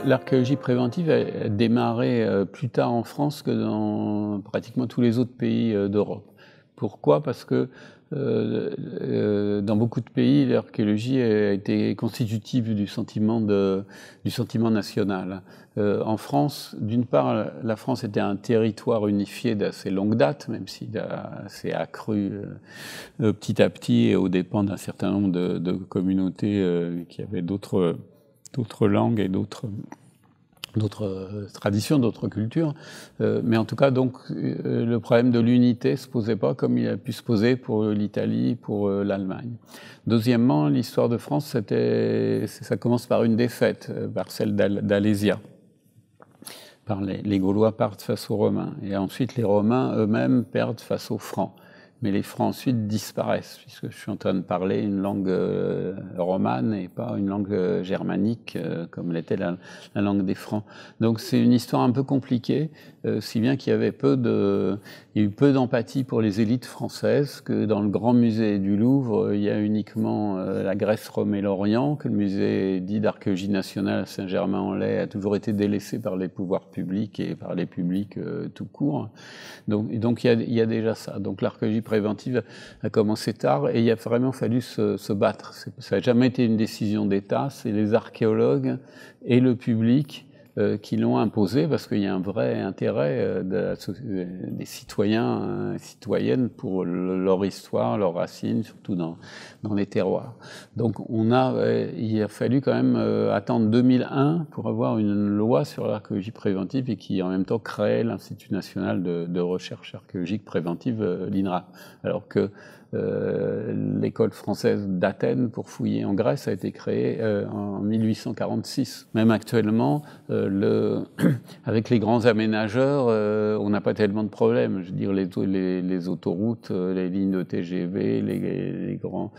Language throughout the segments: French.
L'archéologie préventive a démarré plus tard en France que dans pratiquement tous les autres pays d'Europe. Pourquoi? Parce que dans beaucoup de pays, l'archéologie a été constitutive du sentiment national. En France, d'une part, la France était un territoire unifié d'assez longue date, même s'il s'est accru petit à petit aux dépens d'un certain nombre de communautés qui avaient d'autres langues et d'autres traditions, d'autres cultures. Mais en tout cas, donc, le problème de l'unité se posait pas comme il a pu se poser pour l'Italie, pour l'Allemagne. Deuxièmement, l'histoire de France, ça commence par une défaite, par celle d'Alésia. Les Gaulois partent face aux Romains. Et ensuite, les Romains eux-mêmes perdent face aux Francs. Mais les Francs ensuite disparaissent, puisque je suis en train de parler une langue romane et pas une langue germanique, comme l'était la langue des Francs. Donc c'est une histoire un peu compliquée, si bien qu'il y avait il y a eu peu d'empathie pour les élites françaises, que dans le grand musée du Louvre, il y a uniquement la Grèce, Rome et l'Orient, que le musée dit d'archéologie nationale à Saint-Germain-en-Laye a toujours été délaissé par les pouvoirs publics et par les publics tout court. Donc il y a déjà ça. Donc l'archéologie préventive a commencé tard et il a vraiment fallu se battre. Ça n'a jamais été une décision d'État, c'est les archéologues et le public qui l'ont imposé parce qu'il y a un vrai intérêt des citoyens et citoyennes pour leur histoire, leurs racines, surtout dans les terroirs. Donc il a fallu quand même attendre 2001 pour avoir une loi sur l'archéologie préventive et qui en même temps créait l'Institut national de recherche archéologique préventive, l'INRA. Alors que l'école française d'Athènes pour fouiller en Grèce a été créée en 1846. Même actuellement, avec les grands aménageurs, on n'a pas tellement de problèmes. Je veux dire, les autoroutes, les lignes de TGV, les grands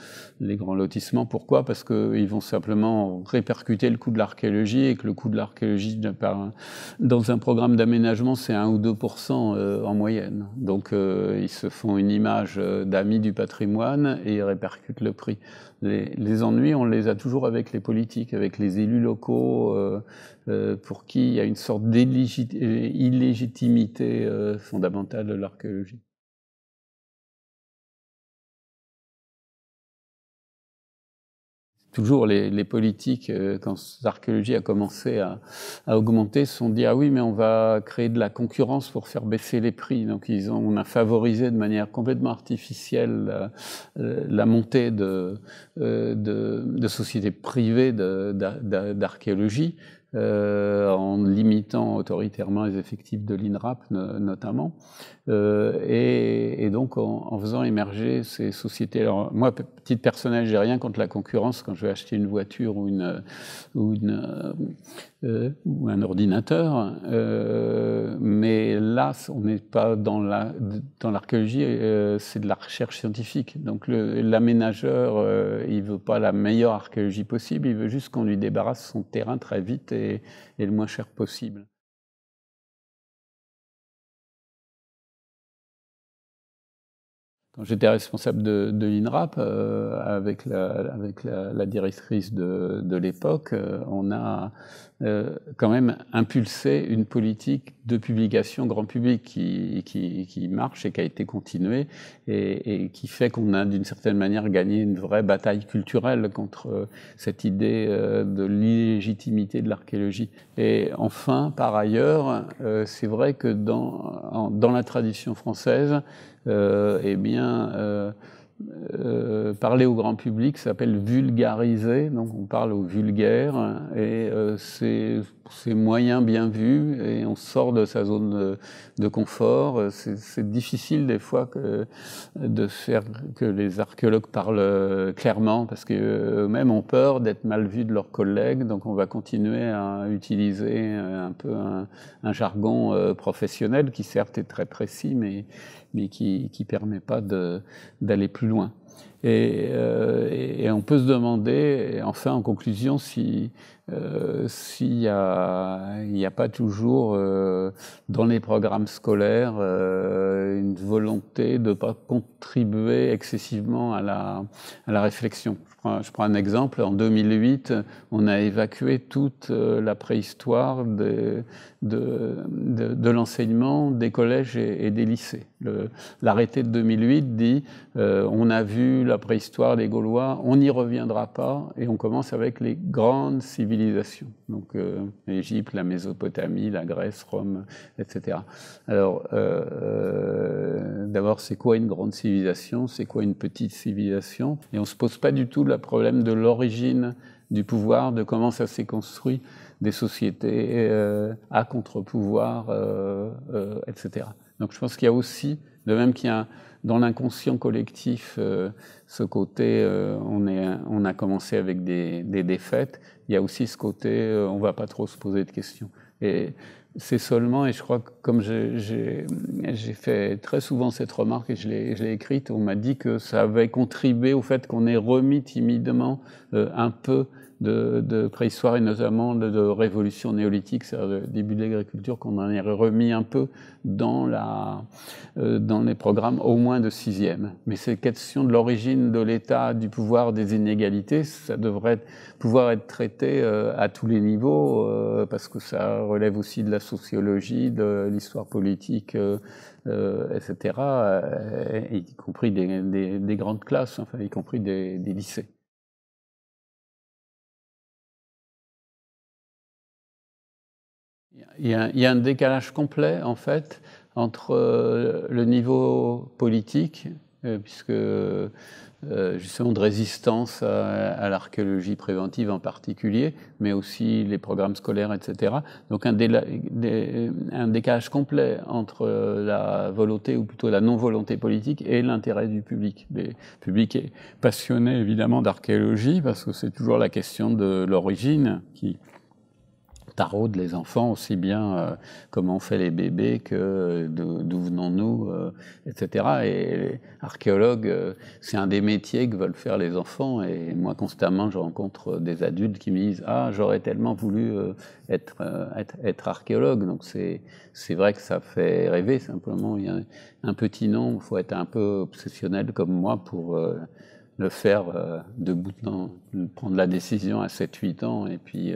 lotissements. Pourquoi? Parce qu'ils vont simplement répercuter le coût de l'archéologie et que le coût de l'archéologie dans un programme d'aménagement, c'est 1 ou 2% en moyenne. Donc, ils se font une image d'amis du patrimoine et ils répercutent le prix. Les ennuis, on les a toujours avec les politiques, avec les élus locaux, pour qui il y a une sorte d'illégitimité fondamentale de l'archéologie. Toujours les politiques, quand l'archéologie a commencé à augmenter, se sont dit « Ah oui, mais on va créer de la concurrence pour faire baisser les prix ». Donc on a favorisé de manière complètement artificielle la montée de sociétés privées d'archéologie, en limitant autoritairement les effectifs de l'INRAP notamment, et donc en faisant émerger ces sociétés. Alors moi, titre personnel, j'ai rien contre la concurrence quand je vais acheter une voiture ou un ordinateur, mais là on n'est pas dans l'archéologie, c'est de la recherche scientifique. Donc l'aménageur, il veut pas la meilleure archéologie possible, il veut juste qu'on lui débarrasse son terrain très vite et le moins cher possible. Quand j'étais responsable de l'INRAP, avec la directrice de l'époque, on a quand même impulsé une politique de publication grand public qui marche et qui a été continuée et qui fait qu'on a d'une certaine manière gagné une vraie bataille culturelle contre cette idée de l'illégitimité de l'archéologie. Et enfin, par ailleurs, c'est vrai que dans la tradition française, eh bien, parler au grand public s'appelle vulgariser, donc on parle au vulgaire, et c'est moyen bien vu, et on sort de sa zone de confort. C'est difficile des fois de faire que les archéologues parlent clairement, parce qu'eux-mêmes ont peur d'être mal vus de leurs collègues, donc on va continuer à utiliser un peu un jargon professionnel qui certes est très précis, mais qui permet pas d'aller plus loin. Et on peut se demander, et enfin en conclusion, s'il n'y a pas toujours dans les programmes scolaires une volonté de ne pas contribuer excessivement à la réflexion. Je prends un exemple. En 2008, on a évacué toute la préhistoire de l'enseignement des collèges et des lycées. L'arrêté de 2008 dit on a vu la préhistoire des Gaulois, on n'y reviendra pas, et on commence avec les grandes civilisations. Donc l'Égypte, la Mésopotamie, la Grèce, Rome, etc. Alors, d'abord, c'est quoi une grande civilisation? C'est quoi une petite civilisation? Et on ne se pose pas du tout le problème de l'origine du pouvoir, de comment ça s'est construit, des sociétés à contre-pouvoir, etc. Donc je pense qu'il y a aussi, de même qu'il y a dans l'inconscient collectif ce côté, on a commencé avec des défaites, il y a aussi ce côté, on ne va pas trop se poser de questions. Et c'est seulement, et je crois que comme j'ai fait très souvent cette remarque et je l'ai écrite, on m'a dit que ça avait contribué au fait qu'on ait remis timidement un peu de préhistoire et notamment de révolution néolithique, c'est-à-dire le début de l'agriculture, qu'on en ait remis un peu dans les programmes au moins de 6e. Mais ces questions de l'origine de l'État, du pouvoir, des inégalités, ça devrait pouvoir être traité à tous les niveaux, parce que ça relève aussi de la sociologie, de l'histoire politique, etc., y compris des grandes classes, enfin, y compris des lycées. Il y a un décalage complet, en fait, entre le niveau politique, puisque justement de résistance à l'archéologie préventive en particulier, mais aussi les programmes scolaires, etc. Donc un décalage complet entre la volonté, ou plutôt la non-volonté politique, et l'intérêt du public. Le public est passionné, évidemment, d'archéologie, parce que c'est toujours la question de l'origine qui taraude les enfants, aussi bien comment on fait les bébés que d'où venons-nous, etc. Et les archéologues, c'est un des métiers que veulent faire les enfants. Et moi, constamment, je rencontre des adultes qui me disent « Ah, j'aurais tellement voulu être archéologue ». Donc c'est vrai que ça fait rêver, simplement. Il y a un petit nombre, il faut être un peu obsessionnel comme moi pour le faire de bout en temps, prendre la décision à 7-8 ans et puis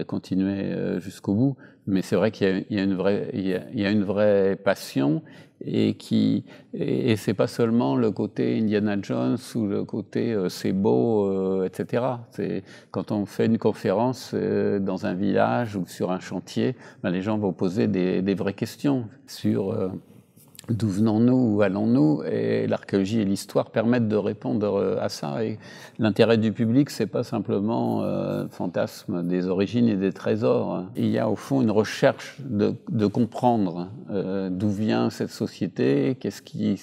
continuer jusqu'au bout. Mais c'est vrai qu'il y a une vraie passion, et c'est pas seulement le côté Indiana Jones ou le côté c'est beau, etc. C'est quand on fait une conférence dans un village ou sur un chantier, ben, les gens vont poser des vraies questions sur d'où venons-nous, où allons-nous, et l'archéologie et l'histoire permettent de répondre à ça. Et l'intérêt du public, c'est pas simplement fantasme des origines et des trésors. Il y a au fond une recherche de comprendre d'où vient cette société, qu'est-ce qui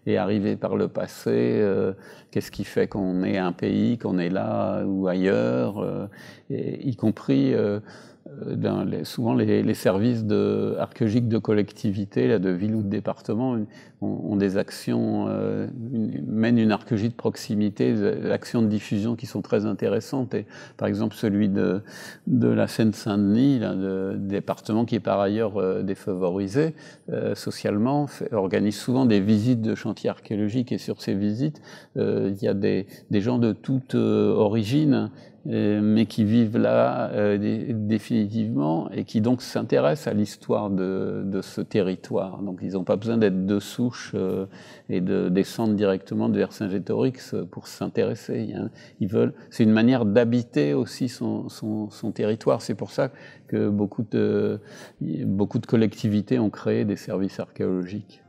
est arrivé par le passé, qu'est-ce qui fait qu'on est un pays, qu'on est là ou ailleurs, y compris souvent les services archéologiques de collectivité, là, de ville ou de département, ont des actions, mènent une archéologie de proximité, des actions de diffusion qui sont très intéressantes. Et par exemple, celui de la Seine-Saint-Denis, département qui est par ailleurs défavorisé socialement, organise souvent des visites de chantiers archéologiques. Et sur ces visites, il y a des gens de toute origine, mais qui vivent là définitivement, et qui donc s'intéressent à l'histoire de ce territoire. Donc ils n'ont pas besoin d'être de souche et de descendre directement de Vercingétorix pour s'intéresser. C'est une manière d'habiter aussi son territoire. C'est pour ça que beaucoup de collectivités ont créé des services archéologiques.